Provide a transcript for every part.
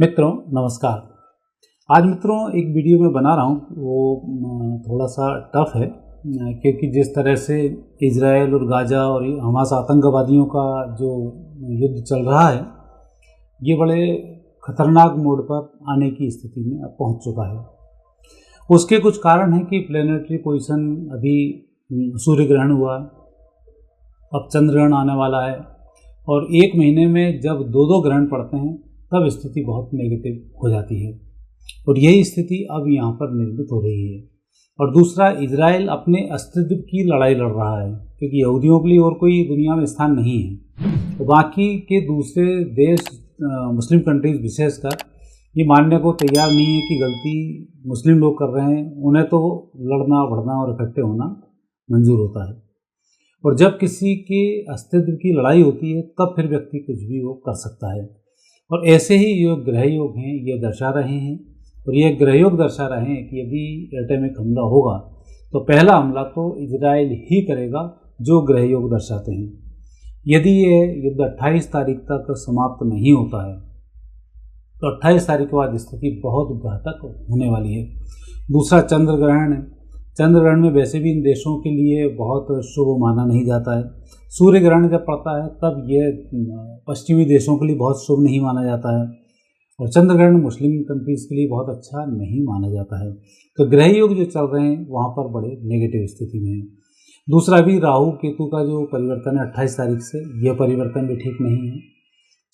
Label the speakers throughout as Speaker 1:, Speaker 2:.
Speaker 1: मित्रों नमस्कार। आज मित्रों एक वीडियो में बना रहा हूँ वो थोड़ा सा टफ है क्योंकि जिस तरह से इजराइल और गाजा और हमास आतंकवादियों का जो युद्ध चल रहा है ये बड़े खतरनाक मोड़ पर आने की स्थिति में अब पहुँच चुका है। उसके कुछ कारण हैं कि प्लेनेटरी पोजीशन अभी सूर्य ग्रहण हुआ, अब चंद्र ग्रहण आने वाला है और एक महीने में जब दो ग्रहण पड़ते हैं तब स्थिति बहुत नेगेटिव हो जाती है और यही स्थिति अब यहाँ पर निर्मित हो रही है। और दूसरा, इजराइल अपने अस्तित्व की लड़ाई लड़ रहा है क्योंकि यहूदियों के लिए और कोई दुनिया में स्थान नहीं है। तो बाकी के दूसरे देश मुस्लिम कंट्रीज विशेषकर ये मानने को तैयार नहीं है कि गलती मुस्लिम लोग कर रहे हैं। उन्हें तो लड़ना बढ़ना और इकट्ठे होना मंजूर होता है और जब किसी के अस्तित्व की लड़ाई होती है तब फिर व्यक्ति कुछ भी वो कर सकता है। और ऐसे ही जो ग्रह योग हैं ये दर्शा रहे हैं और ये ग्रह योग दर्शा रहे हैं कि यदि एटॉमिक हमला होगा तो पहला हमला तो इजराइल ही करेगा जो ग्रह योग दर्शाते हैं। यदि ये युद्ध 28 तारीख तक समाप्त नहीं होता है तो 28 तारीख के बाद स्थिति बहुत घातक होने वाली है। दूसरा, चंद्र ग्रहण है। चंद्र ग्रहण में वैसे भी इन देशों के लिए बहुत शुभ माना नहीं जाता है। सूर्य ग्रहण जब पड़ता है तब ये पश्चिमी देशों के लिए बहुत शुभ नहीं माना जाता है और चंद्र ग्रहण मुस्लिम कंट्रीज़ के लिए बहुत अच्छा नहीं माना जाता है। तो ग्रह योग जो चल रहे हैं वहाँ पर बड़े नेगेटिव स्थिति में है। दूसरा, अभी राहु केतु का जो परिवर्तन है 28 तारीख से, यह परिवर्तन भी ठीक नहीं है।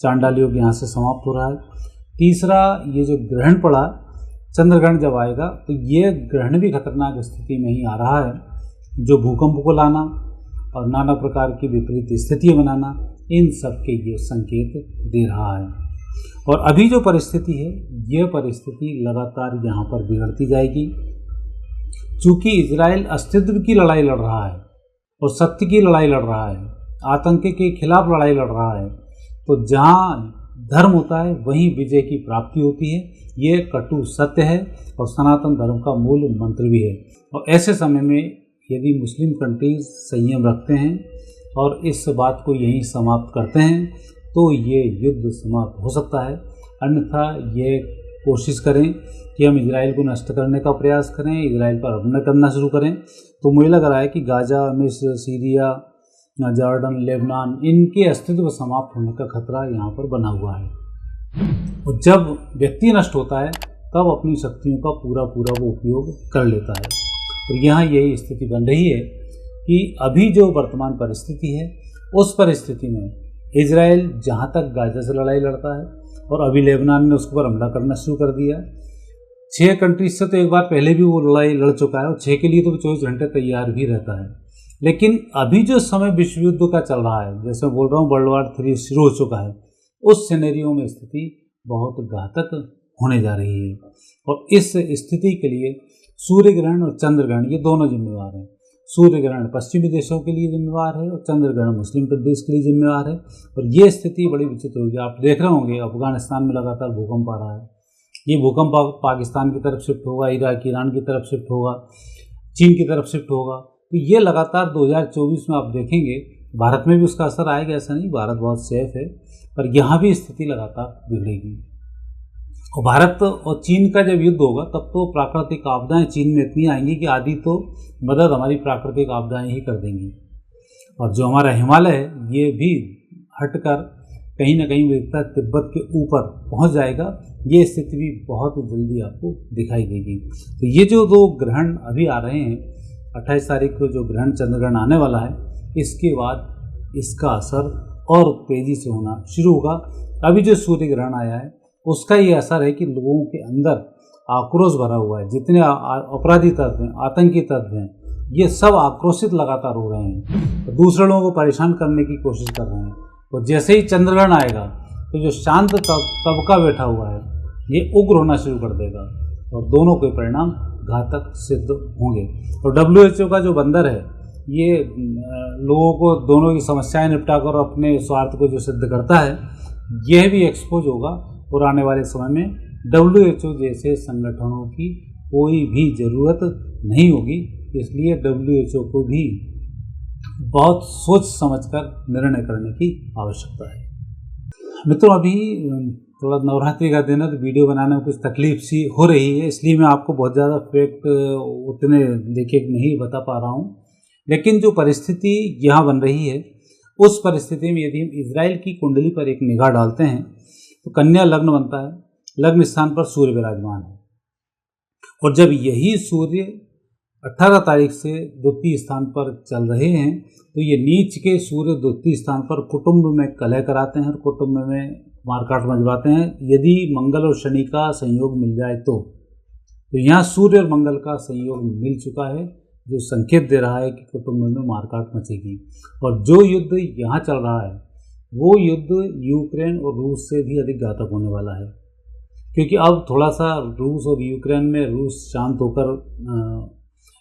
Speaker 1: चांडाल योग यहाँ से समाप्त हो रहा है। तीसरा, ये जो ग्रहण पड़ा, चंद्र ग्रहण जब आएगा तो ये ग्रहण भी खतरनाक स्थिति में ही आ रहा है जो भूकंप को लाना और नाना प्रकार की विपरीत स्थितियाँ बनाना, इन सब के ये संकेत दे रहा है। और अभी जो परिस्थिति है यह परिस्थिति लगातार यहाँ पर बिगड़ती जाएगी। चूँकि इजराइल अस्तित्व की लड़ाई लड़ रहा है और सत्य की लड़ाई लड़ रहा है, आतंक के खिलाफ लड़ाई लड़ रहा है, तो जहाँ धर्म होता है वहीं विजय की प्राप्ति होती है। ये कटु सत्य है और सनातन धर्म का मूल मंत्र भी है। और ऐसे समय में यदि मुस्लिम कंट्रीज संयम रखते हैं और इस बात को यहीं समाप्त करते हैं तो ये युद्ध समाप्त हो सकता है। अन्यथा ये कोशिश करें कि हम इजराइल को नष्ट करने का प्रयास करें, इजराइल पर हमला करना शुरू करें, तो मुझे लग रहा है कि गाजा, मिस्र, सीरिया, जॉर्डन, लेबनान, इनके अस्तित्व समाप्त होने का खतरा यहाँ पर बना हुआ है। और जब व्यक्ति नष्ट होता है तब अपनी शक्तियों का पूरा वो उपयोग कर लेता है। और यहाँ यही स्थिति बन रही है कि अभी जो वर्तमान परिस्थिति है उस परिस्थिति में इजराइल जहाँ तक गाजा से लड़ाई लड़ता है और अभी लेबनान ने उसके ऊपर हमला करना शुरू कर दिया। 6 कंट्रीज से तो एक बार पहले भी वो लड़ाई लड़ चुका है और 6 के लिए तो 24 घंटे तैयार भी रहता है। लेकिन अभी जो समय विश्व युद्ध का चल रहा है, जैसे बोल रहा हूँ वर्ल्ड वार 3 शुरू हो चुका है, उस सिनेरियो में स्थिति बहुत घातक होने जा रही है। और इस स्थिति के लिए सूर्य ग्रहण और चंद्र ग्रहण ये दोनों जिम्मेवार हैं। सूर्य ग्रहण पश्चिमी देशों के लिए जिम्मेवार है और चंद्र ग्रहण मुस्लिम कंट्रीज के लिए जिम्मेवार है। और ये स्थिति बड़ी विचित्र होगी। आप देख रहे होंगे अफगानिस्तान में लगातार भूकंप आ रहा है। ये भूकंप पाकिस्तान की तरफ शिफ्ट होगा, इराक, ईरान की तरफ शिफ्ट होगा, चीन की तरफ शिफ्ट होगा। तो ये लगातार 2024 में आप देखेंगे भारत में भी उसका असर आएगा। ऐसा नहीं, भारत बहुत सेफ है, पर यहाँ भी स्थिति लगातार बिगड़ेगी। और भारत और चीन का जब युद्ध होगा तब तो प्राकृतिक आपदाएं चीन में इतनी आएंगी कि आधी तो मदद हमारी प्राकृतिक आपदाएं ही कर देंगी। और जो हमारा हिमालय है ये भी हटकर कहीं ना कहीं विविधता तिब्बत के ऊपर पहुंच जाएगा। ये स्थिति भी बहुत जल्दी आपको दिखाई देगी। तो ये जो 2 ग्रहण अभी आ रहे हैं, 28 तारीख को जो ग्रहण चंद्र ग्रहण आने वाला है, इसके बाद इसका असर और तेज़ी से होना शुरू होगा। अभी जो सूर्य ग्रहण आया है उसका ये असर है कि लोगों के अंदर आक्रोश भरा हुआ है। जितने अपराधी तत्व हैं, आतंकी तत्व हैं, ये सब आक्रोशित लगातार हो रहे हैं, तो दूसरे लोगों को परेशान करने की कोशिश कर रहे हैं। और जैसे ही चंद्रग्रहण आएगा तो जो शांत तबका बैठा हुआ है ये उग्र होना शुरू कर देगा और दोनों के परिणाम घातक सिद्ध होंगे। और WHO का जो बंदर है ये लोगों को दोनों की समस्याएं निपटाकर अपने स्वार्थ को जो सिद्ध करता है, यह भी एक्सपोज होगा। और आने वाले समय में WHO जैसे संगठनों की कोई भी ज़रूरत नहीं होगी। इसलिए WHO को भी बहुत सोच समझकर निर्णय करने की आवश्यकता है। मित्रों अभी थोड़ा नवरात्रि का दिन है तो वीडियो बनाने में कुछ तकलीफ सी हो रही है, इसलिए मैं आपको बहुत ज़्यादा फैक्ट उतने देखिए नहीं बता पा रहा हूँ। लेकिन जो परिस्थिति यहाँ बन रही है उस परिस्थिति में यदि हम इजराइल की कुंडली पर एक निगाह डालते हैं तो कन्या लग्न बनता है, लग्न स्थान पर सूर्य विराजमान है और जब यही सूर्य 18 तारीख से द्वितीय स्थान पर चल रहे हैं तो ये नीच के सूर्य द्वितीय स्थान पर कुटुंब में कलह कराते हैं और कुटुंब में मारकाट मचवाते हैं। यदि मंगल और शनि का संयोग मिल जाए तो यहाँ सूर्य और मंगल का संयोग मिल चुका है जो संकेत दे रहा है कि कुटुंब में मारकाट मचेगी। और जो युद्ध यहाँ चल रहा है वो युद्ध यूक्रेन और रूस से भी अधिक घातक होने वाला है, क्योंकि अब थोड़ा सा रूस और यूक्रेन में रूस शांत होकर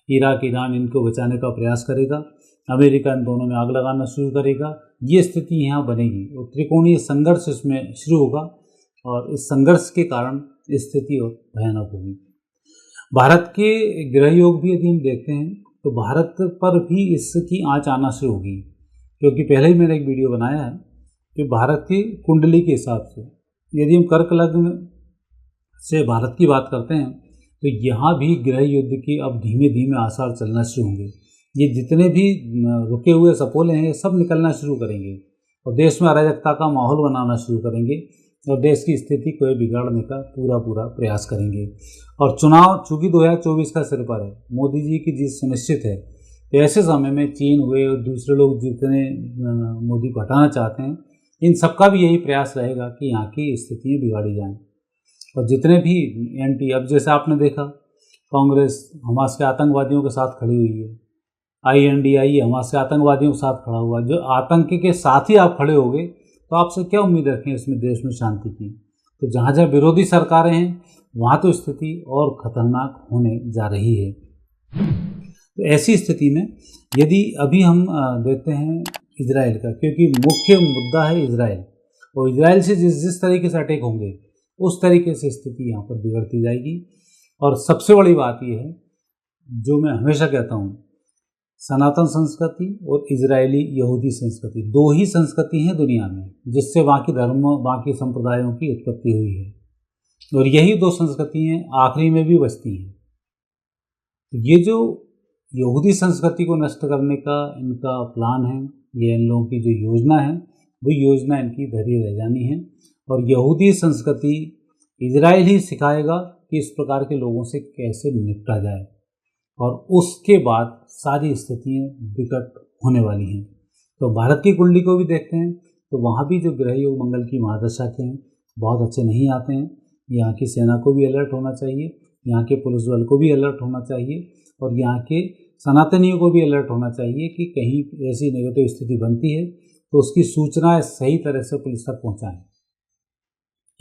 Speaker 1: इराक ईरान इनको बचाने का प्रयास करेगा, अमेरिका इन दोनों में आग लगाना शुरू करेगा। ये स्थिति यहाँ बनेगी और त्रिकोणीय संघर्ष इसमें शुरू होगा और इस संघर्ष के कारण स्थिति और भयानक होगी। भारत के ग्रह योग भी यदि हम देखते हैं तो भारत पर भी इसकी आँच आना शुरू होगी, क्योंकि पहले ही मैंने एक वीडियो बनाया है कि भारत की कुंडली के हिसाब से यदि हम कर्क लग्न से भारत की बात करते हैं तो यहाँ भी गृह युद्ध के अब धीमे धीमे आसार चलना शुरू होंगे। ये जितने भी रुके हुए सपोले हैं सब निकलना शुरू करेंगे और देश में अराजकता का माहौल बनाना शुरू करेंगे और देश की स्थिति को बिगाड़ने का पूरा प्रयास करेंगे। और चुनाव चूँकि 2024 का सिर पर है, मोदी जी की जीत सुनिश्चित है, तो ऐसे समय में चीन हुए और दूसरे लोग जितने मोदी को हटाना चाहते हैं इन सबका भी यही प्रयास रहेगा कि यहाँ की स्थितियाँ बिगाड़ी जाएँ। और जितने भी एंटी, अब जैसे आपने देखा कांग्रेस हमास के आतंकवादियों के साथ खड़ी हुई है, INDI हमास के आतंकवादियों के साथ खड़ा हुआ। जो आतंक के साथ ही आप खड़े होगे तो आपसे क्या उम्मीद रखें इसमें देश में शांति की। तो जहाँ जहाँ विरोधी सरकारें हैं वहाँ तो स्थिति और खतरनाक होने जा रही है। तो ऐसी स्थिति में यदि अभी हम देखते हैं इजराइल का, क्योंकि मुख्य मुद्दा है इजराइल और इजराइल से जिस तरीके से अटैक होंगे उस तरीके से स्थिति यहाँ पर बिगड़ती जाएगी। और सबसे बड़ी बात यह है जो मैं हमेशा कहता हूँ, सनातन संस्कृति और इजरायली यहूदी संस्कृति दो ही संस्कृति हैं दुनिया में जिससे बाकी धर्म बाकी संप्रदायों की उत्पत्ति हुई है और यही दो संस्कृतियाँ आखिरी में भी बचती हैं। ये जो यहूदी संस्कृति को नष्ट करने का इनका प्लान है, ये इन लोगों की जो योजना है वो योजना इनकी धरी रह जानी है और यहूदी संस्कृति इजराइल ही सिखाएगा कि इस प्रकार के लोगों से कैसे निपटा जाए और उसके बाद सारी स्थितियाँ विकट होने वाली हैं। तो भारत की कुंडली को भी देखते हैं तो वहाँ भी जो ग्रह योग मंगल की महादशा के हैं बहुत अच्छे नहीं आते हैं। यहाँ की सेना को भी अलर्ट होना चाहिए, यहाँ के पुलिस बल को भी अलर्ट होना चाहिए और यहाँ के सनातनियों को भी अलर्ट होना चाहिए कि कहीं ऐसी नेगेटिव स्थिति बनती है तो उसकी सूचना सही तरह से पुलिस तक पहुँचाएँ,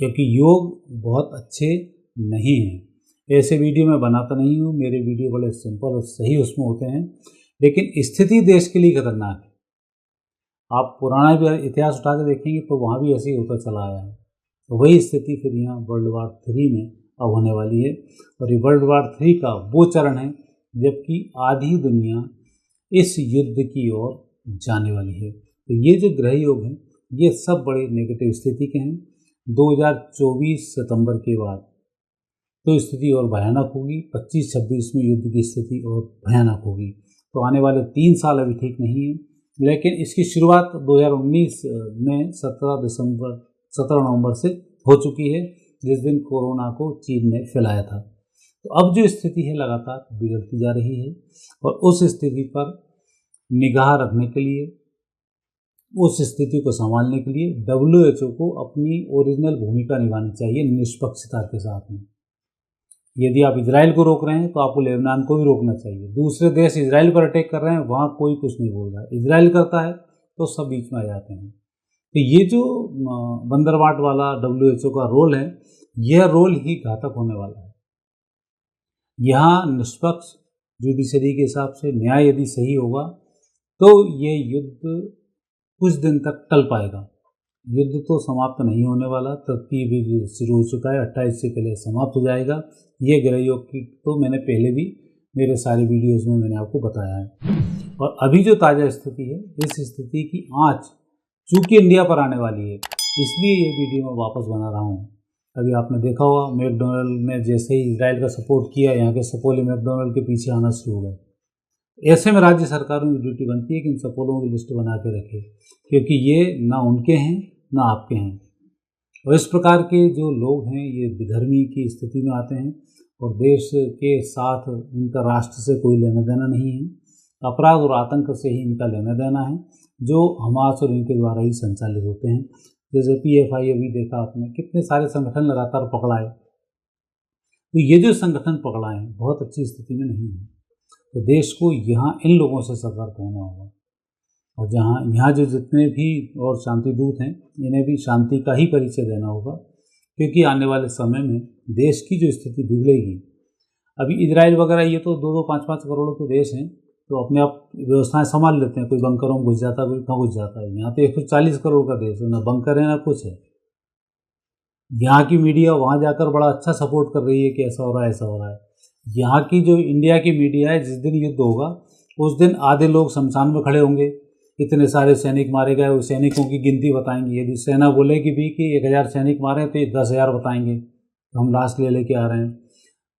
Speaker 1: क्योंकि योग बहुत अच्छे नहीं हैं। ऐसे वीडियो मैं बनाता नहीं हूँ, मेरे वीडियो बड़े सिंपल और सही उसमें होते हैं, लेकिन स्थिति देश के लिए खतरनाक है। आप पुराना भी इतिहास उठा के देखेंगे तो वहाँ भी ऐसे ही होता चला आया है। तो वही स्थिति फिर यहाँ वर्ल्ड वार 3 में अब होने वाली है और ये वर्ल्ड वार 3 का वो चरण है जबकि आधी दुनिया इस युद्ध की ओर जाने वाली है। तो ये जो ग्रह योग हैं ये सब बड़े नेगेटिव स्थिति के हैं। 2024 सितंबर के बाद तो स्थिति और भयानक होगी, 25-26 में युद्ध की स्थिति और भयानक होगी। तो आने वाले 3 साल अभी ठीक नहीं है, लेकिन इसकी शुरुआत 2019 में 17 नवंबर से हो चुकी है जिस दिन कोरोना को चीन ने फैलाया था। तो अब जो स्थिति है लगातार बिगड़ती जा रही है और उस स्थिति पर निगाह रखने के लिए, उस स्थिति को संभालने के लिए WHO को अपनी ओरिजिनल भूमिका निभानी चाहिए निष्पक्षता के साथ में। यदि आप इजराइल को रोक रहे हैं तो आपको लेबनान को भी रोकना चाहिए। दूसरे देश इजराइल पर अटैक कर रहे हैं वहाँ कोई कुछ नहीं बोल रहा है, इजराइल करता है तो सब बीच में आ जाते हैं। तो ये जो बंदरबाट वाला WHO का रोल है यह रोल ही घातक होने वाला है। यहाँ निष्पक्ष जुडिशरी के हिसाब से न्याय यदि सही होगा तो ये युद्ध कुछ दिन तक टल पाएगा। युद्ध तो समाप्त नहीं होने वाला, तृतीय भी शुरू हो चुका है, 28 से पहले समाप्त हो जाएगा। ये ग्रह योग की तो मैंने पहले भी मेरे सारे वीडियोज़ में मैंने आपको बताया है। और अभी जो ताज़ा स्थिति है इस स्थिति की आँच चूँकि इंडिया पर आने वाली है इसलिए ये वीडियो मैं वापस बना रहा हूँ। अभी आपने देखा होगा मैकडोनल्ड ने जैसे ही इजराइल का सपोर्ट किया, यहाँ के सपोले मैकडोनल्ड के पीछे आना शुरू हो गए। ऐसे में राज्य सरकारों की ड्यूटी बनती है कि इन सपोलों की लिस्ट बना के रखे, क्योंकि ये ना उनके हैं ना आपके हैं। और इस प्रकार के जो लोग हैं ये विधर्मी की स्थिति में आते हैं और देश के साथ इनका राष्ट्र से कोई लेना देना नहीं है। अपराध और आतंक से ही इनका लेना देना है, जो हमास और इनके द्वारा ही संचालित होते हैं। जैसे PFI अभी देखा आपने, कितने सारे संगठन लगातार पकड़ाए। तो ये जो संगठन पकड़ाए हैं बहुत अच्छी स्थिति में नहीं है। तो देश को यहाँ इन लोगों से सतर्क होना होगा, और यहाँ जो जितने भी और शांति दूत हैं इन्हें भी शांति का ही परिचय देना होगा, क्योंकि आने वाले समय में देश की जो स्थिति बिगड़ेगी। अभी इजराइल वगैरह ये तो 2-2, 5-5 करोड़ के देश हैं, तो अपने आप व्यवस्थाएं संभाल लेते हैं। कोई बंकरों में घुस जाता है, कोई कहाँ घुस जाता है। यहाँ तो 140 करोड़ का देश है, ना बंकर है ना कुछ है। यहाँ की मीडिया वहाँ जाकर बड़ा अच्छा सपोर्ट कर रही है कि ऐसा हो रहा है, ऐसा हो रहा है। यहाँ की जो इंडिया की मीडिया है, जिस दिन युद्ध होगा उस दिन आधे लोग शमशान में खड़े होंगे, इतने सारे सैनिक मारे गए, वो सैनिकों की गिनती बताएंगे। यदि सेना बोलेगी भी कि 1000 सैनिक मारे तो ये 10,000 बताएंगे, तो हम लाश लेके आ रहे हैं।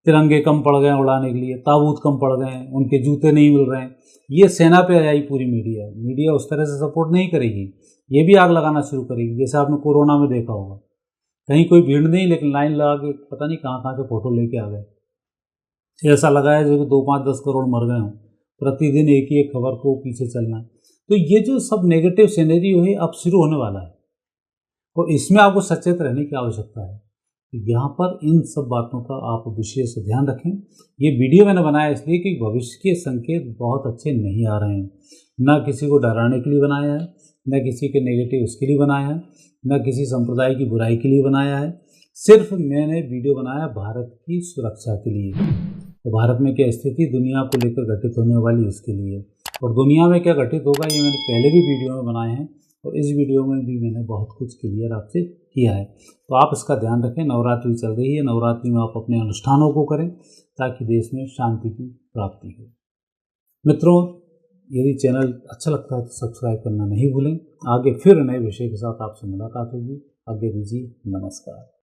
Speaker 1: तिरंगे कम पड़ गए उड़ाने के लिए, ताबूत कम पड़ गए हैं, उनके जूते नहीं मिल रहे हैं। ये सेना पे आई पूरी मीडिया उस तरह से सपोर्ट नहीं करेगी, ये भी आग लगाना शुरू करेगी। जैसे आपने कोरोना में देखा होगा, कहीं कोई भीड़ नहीं, लेकिन लाइन लगा के पता नहीं कहाँ से फोटो लेके आ गए। ऐसा लगा है जो 2, 5, 10 करोड़ मर गए हों। प्रतिदिन एक ही एक खबर को पीछे चलना। तो ये जो सब नेगेटिव सिनेरियो है अब शुरू होने वाला है, और इसमें आपको सचेत रहने की आवश्यकता है। यहाँ पर इन सब बातों का आप विशेष ध्यान रखें। ये वीडियो मैंने बनाया इसलिए कि भविष्य के संकेत बहुत अच्छे नहीं आ रहे हैं। ना किसी को डराने के लिए बनाया है, न किसी के नेगेटिव उसके लिए बनाया है, न किसी संप्रदाय की बुराई के लिए बनाया है। सिर्फ मैंने वीडियो बनाया भारत की सुरक्षा के लिए। तो भारत में क्या स्थिति दुनिया को लेकर घटित होने वाली उसके लिए, और दुनिया में क्या घटित होगा ये मैंने पहले भी वीडियो में बनाए हैं, और इस वीडियो में भी मैंने बहुत कुछ क्लियर आपसे किया है। तो आप इसका ध्यान रखें। नवरात्रि चल रही है, नवरात्रि में आप अपने अनुष्ठानों को करें ताकि देश में शांति की प्राप्ति हो। मित्रों, यदि चैनल अच्छा लगता है तो सब्सक्राइब करना नहीं भूलें। आगे फिर नए विषय के साथ आपसे मुलाकात होगी। आगे दीजिए, नमस्कार।